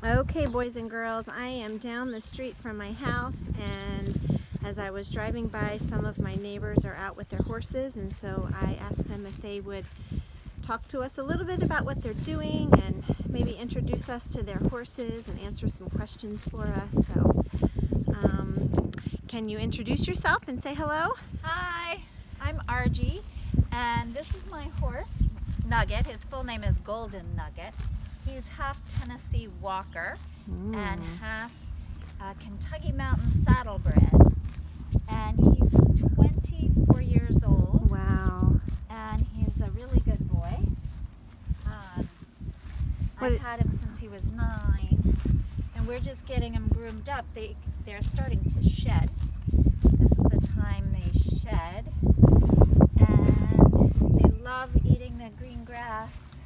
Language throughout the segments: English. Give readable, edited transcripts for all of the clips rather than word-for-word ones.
Okay, boys and girls, I am down the street from my house, and as I was driving by, some of my neighbors are out with their horses, and so I asked them if they would talk to us a little bit about what they're doing and maybe introduce us to their horses and answer some questions for us. So, can you introduce yourself and say hello? Hi, I'm Argie, and this is my horse, Nugget. His full name is Golden Nugget. He's half Tennessee Walker and half Kentucky Mountain Saddlebred. And he's 24 years old. Wow. And he's a really good boy. I've had him since he was 9, and we're just getting him groomed up. They're starting to shed. This is the time they shed, and they love eating the green grass.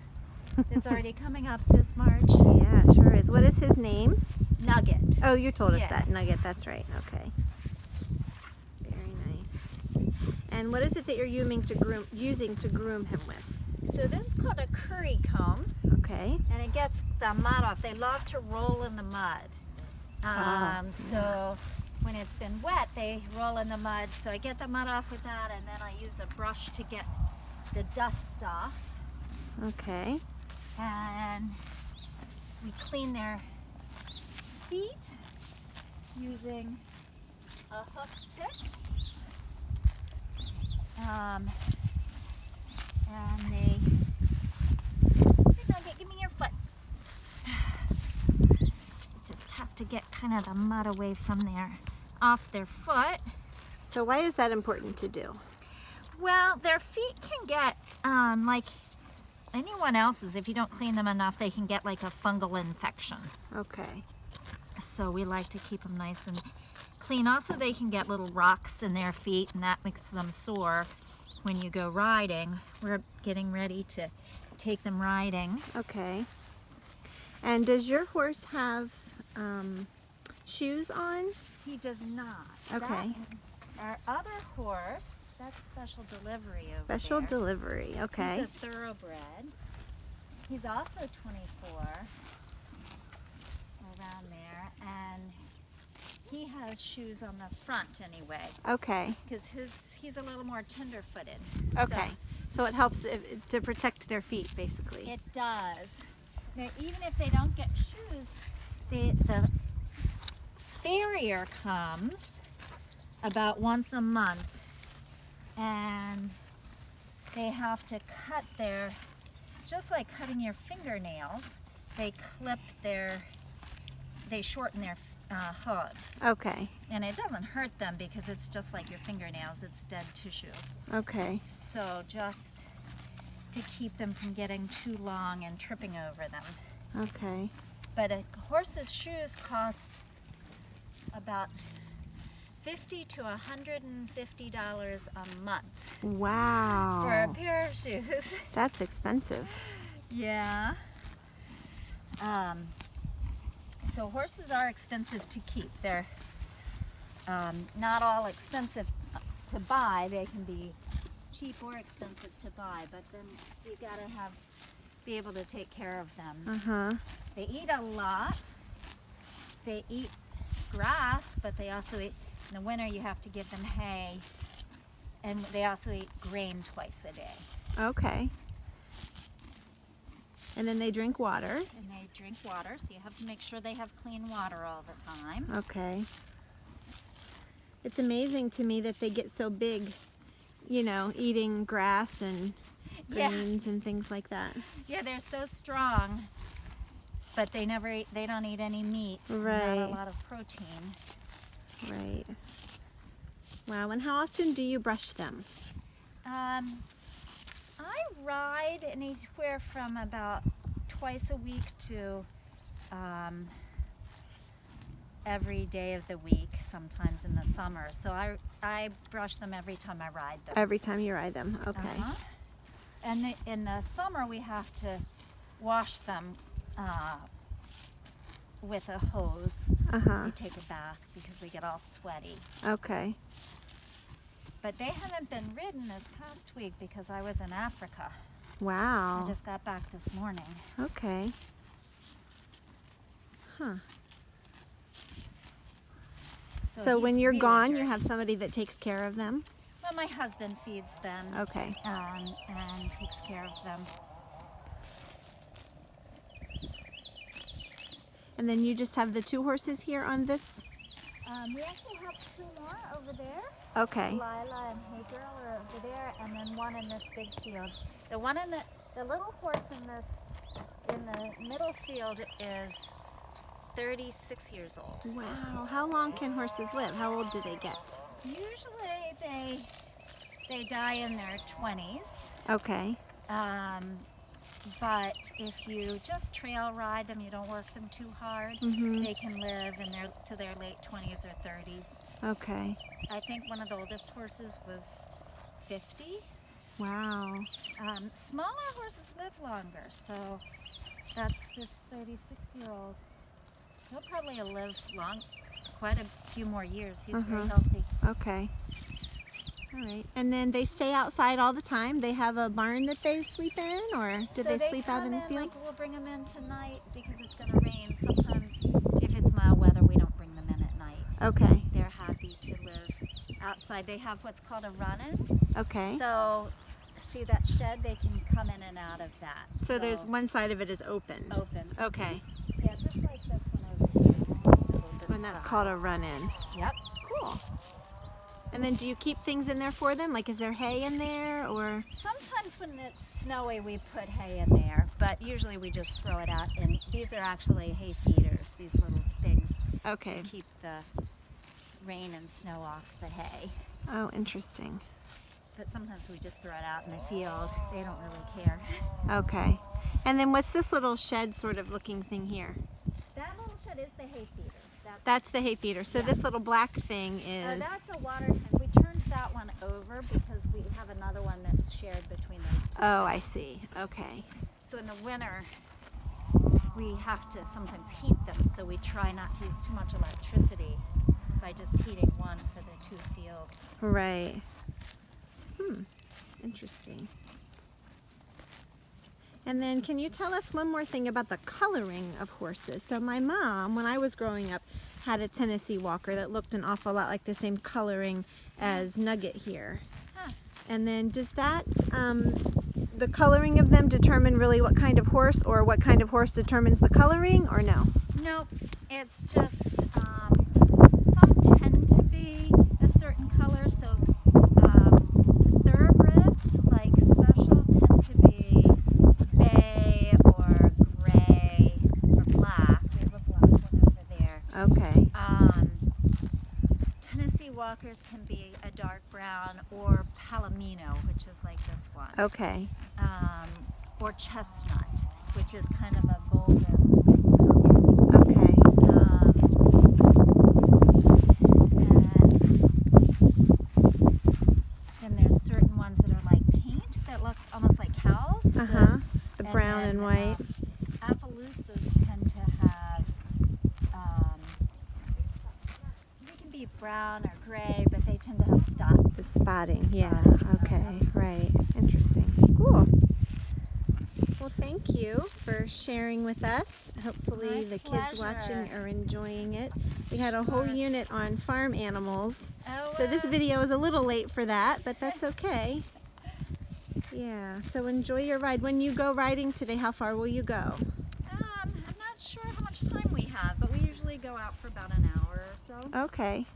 It's already coming up this March. Yeah, it sure is. What is his name? Nugget. Oh, you told us Yeah. that. Nugget, that's right. Okay. Very nice. And what is it that you're using to groom him with? So this is called a curry comb, Okay. and it gets the mud off. They love to roll in the mud. So when it's been wet, they roll in the mud. So I get the mud off with that, and then I use a brush to get the dust off. Okay. And we clean their feet using a hoof pick. And they, here, Nugget, give me your foot. Just have to get kind of the mud away from off their foot. So why is that important to do? Well, their feet can get, like anyone else's, if you don't clean them enough, they can get like a fungal infection. Okay. So we like to keep them nice and clean. Also, they can get little rocks in their feet, and that makes them sore when you go riding. We're getting ready to take them riding. Okay. And does your horse have shoes on? He does not. Okay. Our other horse, that's Special Delivery over Special there. Delivery. Okay. He's a thoroughbred. He's also 24, around there, and he has shoes on the front anyway, Okay. because he's a little more tender-footed. Okay. So it helps to protect their feet, basically. It does. Now, even if they don't get shoes, the farrier comes about once a month, and they have to cut just like cutting your fingernails, they shorten their hooves. Okay. And it doesn't hurt them because it's just like your fingernails, it's dead tissue. Okay. So just to keep them from getting too long and tripping over them. Okay. But a horse's shoes cost about $50 to $150 a month Wow. for a pair of shoes. That's expensive. Yeah. So horses are expensive to keep. They're not all expensive to buy. They can be cheap or expensive to buy, but then you gotta be able to take care of them. Uh-huh. They eat a lot. They eat grass, but they also eat, in the winter you have to give them hay, and they also eat grain twice a day. Okay. And then they drink water. And they drink water, so you have to make sure they have clean water all the time. Okay. It's amazing to me that they get so big, eating grass and grains and things like that. Yeah, they're so strong, but they don't eat any meat. Right. Not a lot of protein. Right. Wow, and how often do you brush them? I ride anywhere from about twice a week to every day of the week, sometimes in the summer. So I brush them every time I ride them. Every time you ride them, okay. Uh-huh. And in the summer we have to wash them with a hose. Uh-huh. They take a bath because they get all sweaty. Okay. But they haven't been ridden this past week because I was in Africa. Wow. I just got back this morning. Okay. Huh. So when he's you're really gone, dirty. you have somebody that takes care of them? Well, my husband feeds them. Okay. And takes care of them. And then you just have the 2 horses here on this? We actually have 2 more over there. Okay. Lila and Hey Girl are over there, and then one in this big field. The one in the little horse in the middle field is 36 years old. Wow. How long can horses live? How old do they get? Usually they die in their 20s. Okay. But if you just trail ride them, you don't work them too hard, Mhm. they can live to their late 20s or 30s. Okay. I think one of the oldest horses was 50. Wow. Smaller horses live longer, so that's this 36-year-old. He'll probably live quite a few more years. He's very healthy. Okay. All right. And then they stay outside all the time? They have a barn that they sleep in, or do they sleep out in the field? Like, we'll bring them in tonight because it's going to rain. Sometimes if it's mild weather, we don't bring them in at night. Okay. They're happy to live outside. They have what's called a run-in. Okay. So, see that shed? They can come in and out of that. So there's one side of it is open. Open. Okay. Yeah, just like this one over here. And that's called a run-in. Yep. Cool. And then do you keep things in there for them? Like, is there hay in there, or? Sometimes when it's snowy, we put hay in there, but usually we just throw it out. And these are actually hay feeders, these little things. Okay. To keep the rain and snow off the hay. Oh, interesting. But sometimes we just throw it out in the field. They don't really care. Okay. And then what's this little shed sort of looking thing here? That little shed is the hay feeder. That's the hay feeder. So this little black thing is... That's a water tank. We turned that one over because we have another one that's shared between those 2. Oh, I see. Okay. So in the winter, we have to sometimes heat them, so we try not to use too much electricity by just heating one for the 2 fields. Right. Interesting. And then can you tell us one more thing about the coloring of horses? So my mom, when I was growing up, had a Tennessee Walker that looked an awful lot like the same coloring as Nugget here. Huh. And then does that, the coloring of them determine really what kind of horse, or what kind of horse determines the coloring, or no? Nope, it's just some tend to be a certain color, so thoroughbreds, like special, tend to be bay or gray or black. We have a black one over there. Okay. Tennessee Walkers can be a dark brown or palomino, which is like this one. Okay. Or chestnut, which is kind of a golden. Okay. And there's certain ones that are like paint that look almost like cows. The brown and white. Appaloosas tend to have, they can be brown or gray, but they tend to have dots. The spotting. Yeah. Spotting. Okay. Right. Interesting. Cool. Well, thank you for sharing with us. Hopefully My the kids pleasure. watching are enjoying it. We had a whole unit on farm animals. Oh, So this video is a little late for that, but that's okay. Yeah, so enjoy your ride. When you go riding today, how far will you go? I'm not sure how much time we have, but we usually go out for about an hour or so. Okay.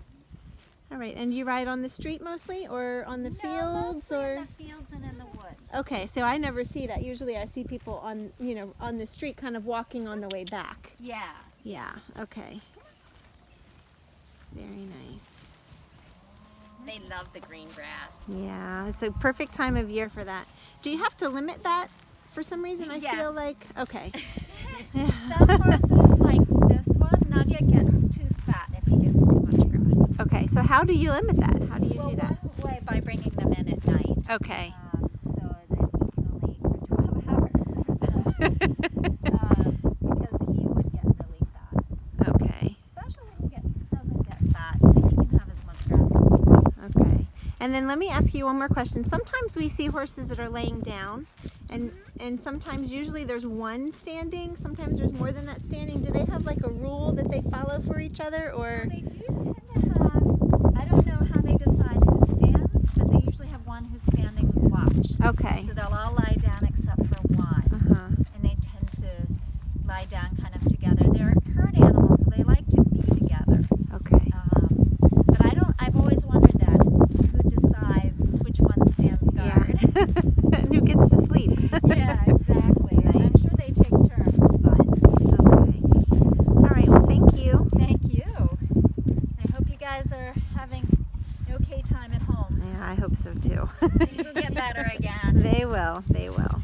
All right, and you ride on the street mostly, or on the fields, mostly or? in the fields and in the woods. Okay, so I never see that. Usually I see people on, on the street kind of walking on the way back. Yeah. Yeah, okay. Very nice. They love the green grass. Yeah, it's a perfect time of year for that. Do you have to limit that for some reason? I feel Yes. like, okay. Some horses, like this one, Nugget gets too fat if he gets too much grass. Okay, so how do you limit that? How do you do that? One way by bringing them in at night. Okay. So that he can only eat for 12 hours. Because he would get really fat. Okay. Especially when he doesn't get fat, so he can have as much grass as he wants. Okay. And then let me ask you one more question. Sometimes we see horses that are laying down, and sometimes, usually there's one standing. Sometimes there's more than that standing. Do they have like a rule follow for each other, or? They do tend to have, I don't know how they decide who stands, but they usually have one who's standing watch. Okay. So they'll all lie down except for one. Uh-huh. And they tend to lie down kind of together. They're herd animals, so they like to be together. Okay. But I've always wondered that, who decides which one stands guard? Yeah. And who gets to sleep? Yeah, exactly. I'm sure they take turns, but Okay. All right, well, thank you. thank you. I hope you guys are having an okay time at home. Yeah, I hope so too. Things will get better again. They will. They will.